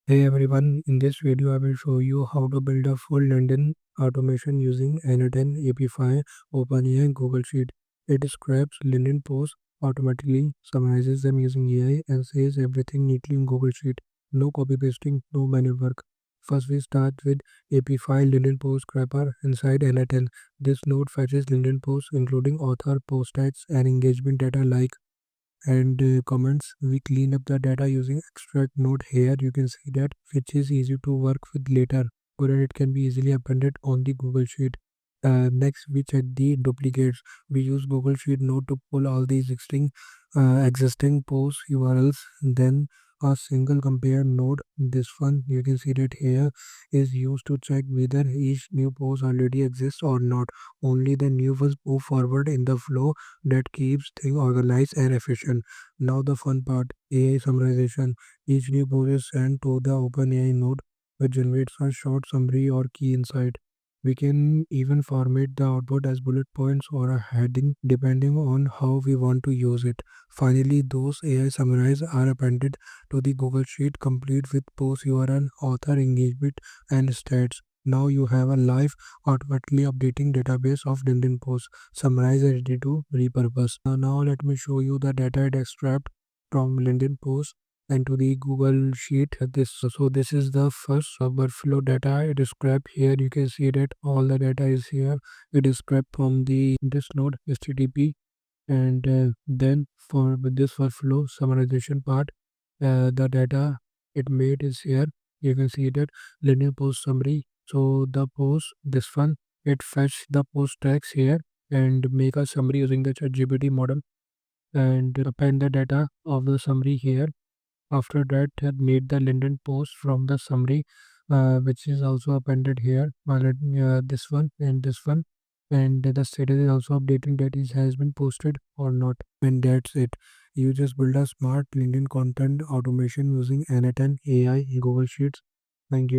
Hey everyone, in this video I will show you how to build a full LinkedIn automation using N10 Apify OpenAI Google Sheet. It scraps LinkedIn posts automatically, summarizes them using AI and saves everything neatly in Google Sheet. No copy pasting, no manual work. First we start with Apify LinkedIn Post Scraper inside N10. This node fetches LinkedIn posts including author, post tags and engagement data like and comments. We clean up the data using extract node here. You can see that, which is easy to work with later, or it can be easily appended on the Google Sheet. Next we check the duplicates. We use Google Sheet node to pull all these existing post URLs. Then a single compare node, this one you can see that here, is used to check whether each new post already exists or not. Only the new ones move forward in the flow. That keeps things organized and efficient. Now the fun part, AI summarization. Each new post is sent to the OpenAI node, which generates a short summary or key insight. We can even format the output as bullet points or a heading depending on how we want to use it. Finally, those AI summaries are appended to the Google Sheet complete with post URL, author engagement, and stats. Now you have a live, automatically updating database of LinkedIn posts, summarized and ready to repurpose. Now let me show you the data it extract from LinkedIn posts into the Google Sheet. This is the first workflow data it is scraped. Here you can see that all the data is here. It is scraped from the this node HTTP, and then for this workflow summarization part, the data it made is here. You can see that linear post summary. So the post, this one, it fetch the post tags here and make a summary using the ChatGPT model and append the data of the summary here. After that, it made the LinkedIn post from the summary, which is also appended here. This one and this one, and the status is also updating that it has been posted or not. And that's it. You just build a smart LinkedIn content automation using N10 AI Google Sheets. Thank you.